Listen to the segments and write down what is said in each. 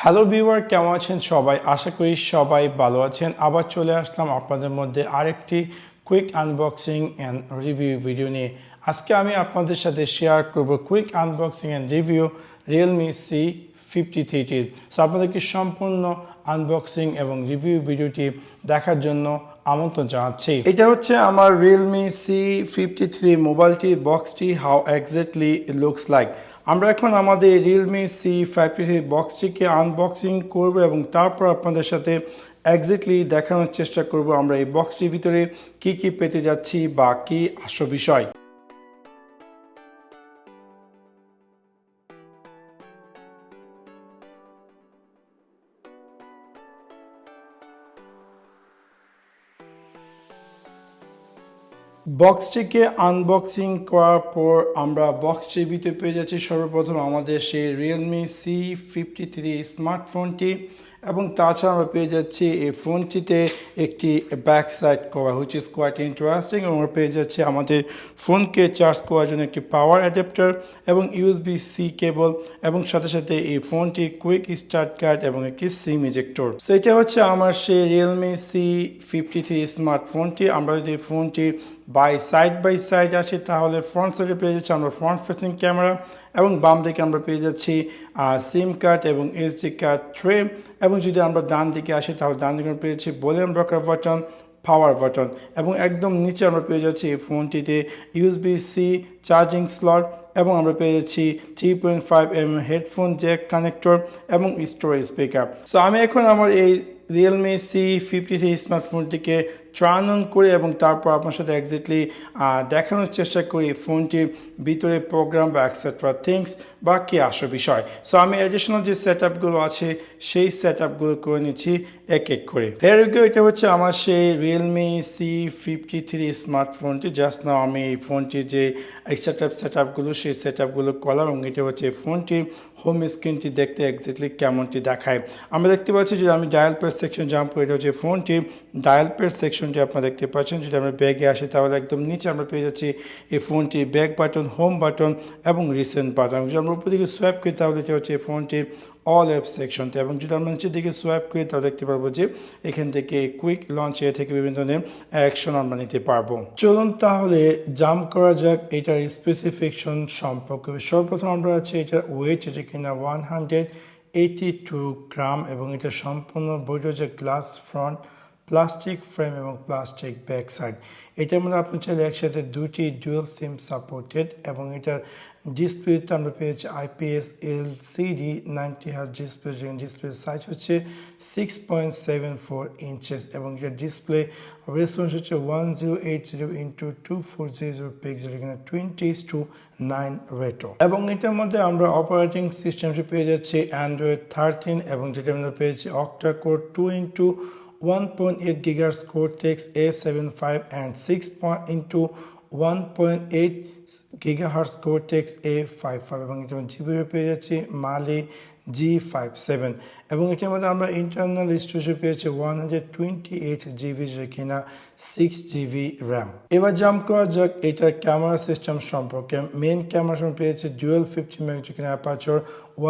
Hello viewer, কেমন আছেন সবাই? আশা করি সবাই ভালো আছেন। আবার চলে আসলাম আপনাদের মধ্যে আরেকটি quick unboxing and review video নিয়ে। আজকে আমি আপনাদের সাথে শেয়ার করব quick unboxing and review Realme C53-টির। সো আপনাদেরকে সম্পূর্ণ আনবক্সিং এবং রিভিউ ভিডিওটি দেখার জন্য আমন্ত্রণ জানাচ্ছি। এটা হচ্ছে আমার Realme C53 মোবাইলটির বক্সটি, হাউ এক্স্যাক্টলি লুকস লাইক। আমরা এখন আমাদের Realme C53 বক্সটিকে আনবক্সিং করব এবং তারপর আপনাদের সাথে এক্স্যাক্টলি দেখানোর চেষ্টা করব আমরা এই বক্সটির ভিতরে কি কি পেতে যাচ্ছি বা কি আসল বিষয়। বক্সটিকে আনবক্সিং করার পর আমরা বক্সটির ভিতরে পেয়ে যাচ্ছি সর্বপ্রথম আমাদের সেই Realme C53 স্মার্টফোনটি, এবং তাছাড়া আমরা পেয়ে যাচ্ছি এই ফোনটিতে একটি back side cover which is quite interesting, এবং আমরা পেয়ে যাচ্ছি আমাদের ফোনকে চার্জ করার জন্য একটি পাওয়ার অ্যাডাপ্টার এবং USB-C কেবল, এবং সাথে সাথে এই ফোনটি কুইক স্টার্ট গাইড এবং একটি সিম ইজেক্টর। সো এটা হচ্ছে আমার সেই Realme C53 স্মার্টফোনটি। আমরা যদি ফোনটি বাই সাইড আসি তাহলে ফ্রন্ট সাইডে পেয়ে যাচ্ছি আমরা ফ্রন্ট ফেসিং ক্যামেরা, এবং বাম দিকে আমরা পেয়ে যাচ্ছি সিম কার্ড এবং SD কার্ড ট্রে, এবং যদি আমরা ডান দিকে আসি তাহলে ডান দিকে আমরা পেয়ে যাচ্ছি volume rocker button, power button, এবং একদম নিচে আমরা পেয়ে যাচ্ছি এই ফোনটিতে USB-C চার্জিং স্লট, এবং আমরা পেয়ে যাচ্ছি 3.5mm হেডফোন জ্যাক কানেক্টর এবং স্টোরেজ স্পিকার। সো আমি এখন আমার এই Realme C53 স্মার্টফোনটিকে টার্ন অন করে এবং তারপর আপনার সাথে এক্স্যাক্টলি দেখানোর চেষ্টা করি ফোনটির ভিতরে প্রোগ্রাম বা এক্সেট্রা থিংস বা কী আসল বিষয়। সো আমি অ্যাডিশনাল যে সেট আপগুলো আছে সেই সেট আপগুলো করে নিচ্ছি এক এক করে। এটা হচ্ছে আমার সেই Realme C53 স্মার্টফোনটি। জাস্ট নাও আমি এই ফোনটির যে সেট আপগুলো সেই সেট আপগুলো করলাম, এবং এটা হচ্ছে ফোনটির হোম স্ক্রিনটি দেখতে এক্স্যাক্টলি কেমনটি দেখায়। আমরা দেখতে পাচ্ছি যদি আমি ডায়াল প্যাড সেকশন জাম্প করি, এটা হচ্ছে ফোনটির ডায়াল প্যাড সেকশনটি আপনারা দেখতে পাচ্ছেন। যদি আমরা ব্যাগে আসি তাহলে একদম নিচে আমরা পেয়ে যাচ্ছি এই ফোনটির ব্যাক বাটন, হোম বাটন এবং রিসেন্ট বাটন। যদি আমরা উপর দিকে সোয়াইপ করি তাহলে এটা হচ্ছে ফোনটির অল অ্যাপ সেকশনটি, এবং যদি আমরা নিচের দিকে সোয়াইপ করি তাহলে দেখতে পারবো যে এখান থেকে কুইক লঞ্চ থেকে বিভিন্ন ধরনের অ্যাকশন আমরা নিতে পারবো। চলুন তাহলে জাম্প করা যাক এটার স্পেসিফিকেশন সম্পর্কে। সর্বপ্রথম আমরা আছে এটার ওয়েট, এটা কিনা 182 গ্রাম, এবং এটা সম্পূর্ণ বইটা হচ্ছে গ্লাস ফ্রন্ট, প্লাস্টিক ফ্রেম এবং প্লাস্টিক ব্যাক সাইড। এটার মধ্যে আপনি চাইলে একসাথে দুটি ডুয়াল সিম সাপোর্টেড, এবং এটা ডিসপ্লেতে আমরা পেয়েছি IPS LCD 90Hz ডিসপ্লে, যেখানে ডিসপ্লে সাইজ হচ্ছে 6.74 ইঞ্চেস, এবং এটা ডিসপ্লে রেসপন্স হচ্ছে 1080x2400 পিক্সেল, এখানে 20:9 রেটো। এবং এটার মধ্যে আমরা অপারেটিং সিস্টেমটি পেয়ে যাচ্ছি Android 13, এবং যেটার মধ্যে পেয়েছি octa-core 2x1.8 GHz Cortex A75 and 6x1.8 GHz Cortex A55, এবং এটার মধ্যে জিবি পেয়ে যাচ্ছি Mali G57, এবং এটার মধ্যে আমরা ইন্টারনাল স্টোরেজ পেয়েছি 128GB, কিনা 6GB র্যাম। এবার জাম্প করা যাক এটার ক্যামেরা সিস্টেম সম্পর্কে। মেন ক্যামেরা পেয়েছে ডুয়াল 50 মেগাপিক্সেল অ্যাপারচার,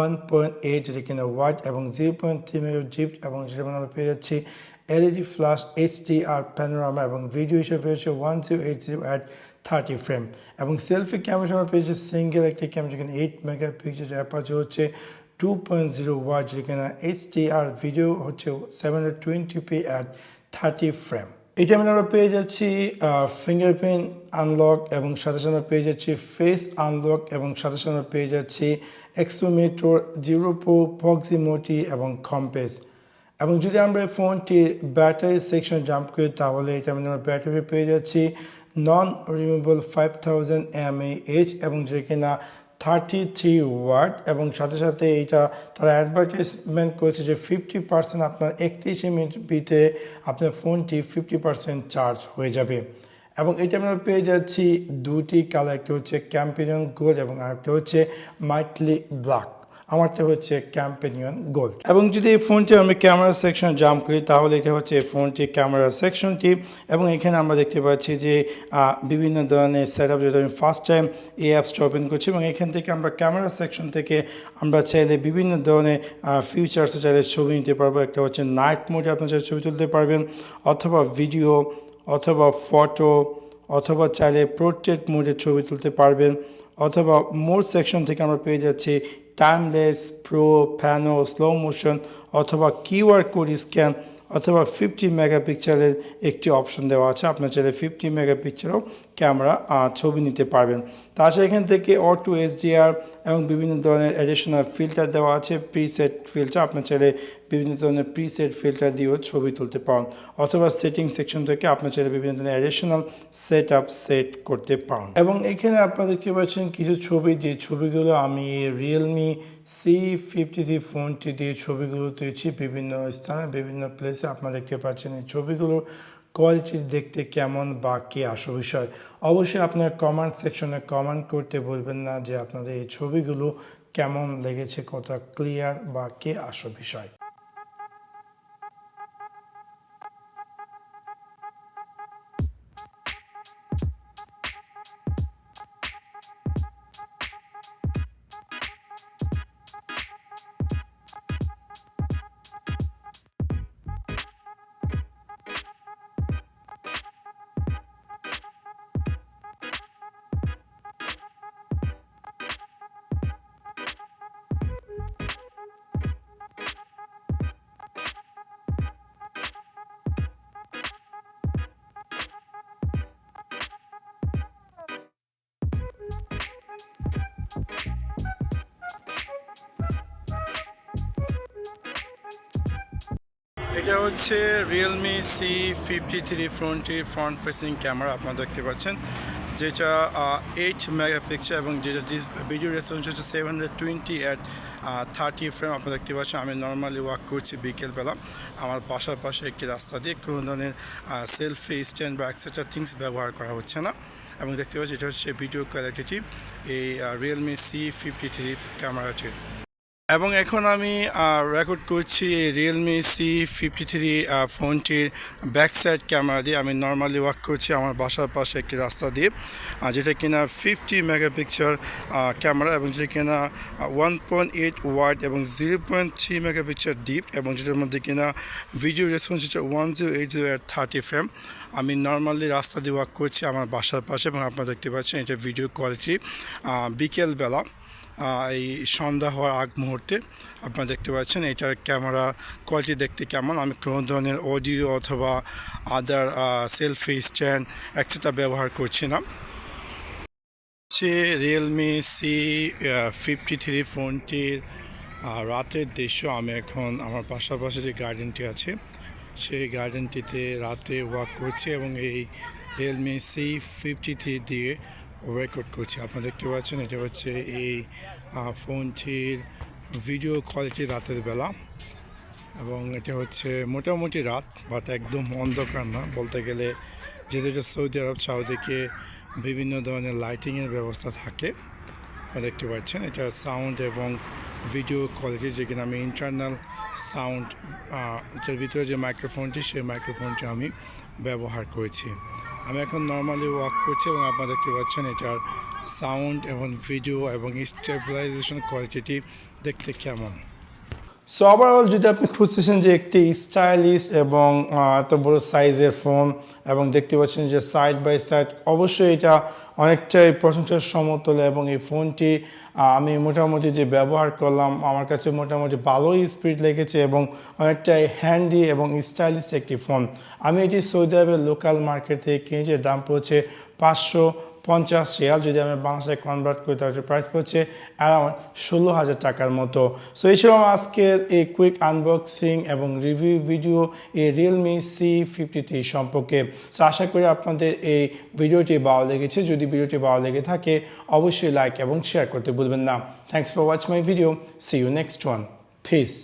1.8 কিনা ওয়াইড এবং 0.3 মেগা ডিপ, এবং যেটা আমরা পেয়ে যাচ্ছি LED ফ্ল্যাশ HDR প্যানোরামা, এবং ভিডিও হিসেবে পেয়েছে 1080x30 ফ্রেম, এবং সেলফি ক্যামেরা আমরা পেয়েছি সিঙ্গেল একটি ক্যামেরা, যেখানে 8 মেগাপিক্সেল অ্যাপারচার হচ্ছে 2.0 ওয়াট, যেখানে HDR ভিডিও হচ্ছে 720p at 30 ফ্রেম। এটা আমরা পেয়ে যাচ্ছি ফিঙ্গারপ্রিন্ট আনলক, এবং সাথে সাথে আমরা পেয়ে যাচ্ছি ফেস আনলক, এবং সাথে সাথে আমরা পেয়ে যাচ্ছি এক্সোমিটার, জিরো প্রক্সিমিটি এবং কম্পাস। এবং যদি আমরা ফোনটির ব্যাটারি সেকশন জাম্প করি তাহলে এটা আমরা ব্যাটারি পেয়ে যাচ্ছি নন রিমুভেবল 5000 mAh, এবং যে কিনা 33 ওয়াট, এবং সাথে সাথে এইটা তারা অ্যাডভার্টাইজমেন্ট করেছে যে 50% আপনার 31 মিনিট ভিতরে আপনার ফোনটি 50% চার্জ হয়ে যাবে। এবং এটা আমরা পেয়ে যাচ্ছি দুটি কালার, একটা হচ্ছে ক্যাম্পিয়ন গোল্ড এবং আরেকটা হচ্ছে মাইটলি ব্ল্যাক। আমারটা হচ্ছে ক্যাম্পেনিয়ন গোল্ড। এবং যদি এই ফোনটি আমি ক্যামেরা সেকশন জাম্প করি তাহলে এটা হচ্ছে এই ফোনটি ক্যামেরা সেকশনটি, এবং এখানে আমরা দেখতে পাচ্ছি যে বিভিন্ন ধরনের সেট আপ, যেটা আমি ফার্স্ট টাইম এই অ্যাপসটা ওপেন করছি, এবং এখান থেকে আমরা ক্যামেরা সেকশন থেকে আমরা চাইলে বিভিন্ন ধরনের ফিচার্সে চাইলে ছবি নিতে পারবো। একটা হচ্ছে নাইট মোডে আপনার চাইলে ছবি তুলতে পারবেন, অথবা ভিডিও, অথবা ফটো, অথবা চাইলে পোর্ট্রেট মোডে ছবি তুলতে পারবেন, অথবা মোড সেকশন থেকে আমরা পেয়ে যাচ্ছি timeless, pro, piano, slow motion, অথবা কিউআর কোড স্ক্যান, অথবা 50 মেগাপিক্সেলের একটি অপশন দেওয়া আছে। আপনার চাইলে 50 মেগাপিক্সেলও ক্যামেরা ছবি নিতে পারবেন। তাছাড়া এখান থেকে অটো এসডিআর এবং বিভিন্ন ধরনের অ্যাডিশনাল ফিল্টার দেওয়া আছে, প্রিসেট ফিল্টার। আপনার চাইলে বিভিন্ন ধরনের প্রিসেট ফিল্টার দিয়েও ছবি তুলতে পারেন, অথবা সেটিং সেকশন থেকে আপনার চাইলে বিভিন্ন ধরনের অ্যাডিশনাল সেট করতে পারেন। এবং এখানে আপনারা দেখতে পাচ্ছেন কিছু ছবি, যে ছবিগুলো আমি রিয়েলমি C53 ফোনটি দিয়ে ছবিগুলো তুলেছি বিভিন্ন স্থানে, বিভিন্ন প্লেসে। আপনারা দেখতে পাচ্ছেন এই ছবিগুলোর কোয়ালিটি দেখতে কেমন বা কে আসল বিষয়। অবশ্যই আপনার কমেন্ট সেকশনে কমেন্ট করতে বলবেন না যে আপনাদের এই ছবিগুলো কেমন লেগেছে, কতটা ক্লিয়ার বা কে আসল বিষয়। এটা হচ্ছে Realme C53 ফোনটির ফ্রন্ট ফেসিং ক্যামেরা আপনারা দেখতে পাচ্ছেন, যেটা 8 মেগাপিক্সেল এবং যেটা ভিডিও রেসপন্স হচ্ছে 720 ফ্রেম। আপনারা দেখতে পাচ্ছেন আমি নর্মালি ওয়াক করছি বিকেলবেলা আমার বাসার পাশে একটি রাস্তা দিয়ে, কোনো ধরনের সেলফি স্ট্যান্ড বা এক্সেট্রা থিংস ব্যবহার করা হচ্ছে না। এবং দেখতে পাচ্ছি এটা হচ্ছে ভিডিও কোয়ালিটি এই Realme C53 ক্যামেরাটির। এবং এখন আমি রেকর্ড করছি Realme C53 ফোনটির ব্যাক সাইড ক্যামেরা দিয়ে। আমি নর্মালি ওয়াক করছি আমার বাসার পাশে একটি রাস্তা দিয়ে, যেটা কিনা 50 মেগাপিক্সেল ক্যামেরা, এবং যেটা কিনা 1.8 ওয়াইড এবং 0.3 মেগাপিক্সেল ডিপ, এবং যেটার মধ্যে কিনা ভিডিও রেসপন্স হচ্ছে 1080 ফ্রেম। আমি নর্মালি রাস্তা দিয়ে ওয়াক করছি আমার বাসার পাশে, এবং আপনারা দেখতে পাচ্ছেন এটা ভিডিও কোয়ালিটি বিকেলবেলা, এই সন্ধ্যা হওয়ার আগ মুহূর্তে আপনারা দেখতে পাচ্ছেন এটার ক্যামেরা কোয়ালিটি দেখতে কেমন। আমি কোনো ধরনের অডিও অথবা আদার সেলফি স্ট্যান্ড এক্সেট্রা ব্যবহার করছি না। হচ্ছে Realme C53 ফোনটির রাতের দৃশ্য। আমি এখন আমার পাশাপাশি যে গার্ডেনটি আছে সেই গার্ডেনটিতে রাতে ওয়াক করছি, এবং এই Realme C53 দিয়ে রেকর্ড করছি। আপনারা দেখতে পাচ্ছেন এটা হচ্ছে এই ফোনটির ভিডিও কোয়ালিটি রাতের বেলা, এবং এটা হচ্ছে মোটামুটি রাত, বাট একদম অন্ধকার না বলতে গেলে, যেহেতু এটা সৌদি আরব, সাউদিকে বিভিন্ন ধরনের লাইটিংয়ের ব্যবস্থা থাকে। দেখতে পাচ্ছেন এটা সাউন্ড এবং ভিডিও কোয়ালিটি, যেখানে আমি ইন্টারনাল সাউন্ড, এটার ভিতরে যে মাইক্রোফোনটি সেই মাইক্রোফোনটি আমি ব্যবহার করেছি। আমি এখন নর্মালি ওয়াক করছি, এবং আপনারা দেখতে পাচ্ছেন এটার সাউন্ড এবং ভিডিও এবং স্টেবিলাইজেশন কোয়ালিটি দেখতে কেমন। সো ওভারঅল যদি আপনি খুঁজতেছেন যে একটি স্টাইলিশ এবং এত বড় সাইজের ফোন, এবং দেখতে পাচ্ছেন যে সাইড বাই সাইড, অবশ্যই এটা অনেকটাই প্রশংসার সমতুল্য। এবং এই ফোনটি আমি মোটামুটি যে ব্যবহার করলাম আমার কাছে মোটামুটি ভালোই স্পিড লেগেছে, এবং অনেকটাই হ্যান্ডি এবং স্টাইলিশ একটি ফোন। আমি এটি সৌদি আরবের লোকাল মার্কেট থেকে কিনেছি, দাম পড়ছে 550 রিয়াল। যদি আমি বাংলাদেশে কনভার্ট করি তাহলে প্রাইস পড়ছে অ্যারাউন্ড 16,000 টাকার মতো। সো এই ছিল আজকের এই কুইক আনবক্সিং এবং রিভিউ ভিডিও এই Realme C53 সম্পর্কে। সো আশা করি আপনাদের এই ভিডিওটি ভালো লেগেছে। যদি ভিডিওটি ভালো লেগে থাকে অবশ্যই লাইক এবং শেয়ার করতে ভুলবেন না। Thanks for watching my video. See you next one. Piece.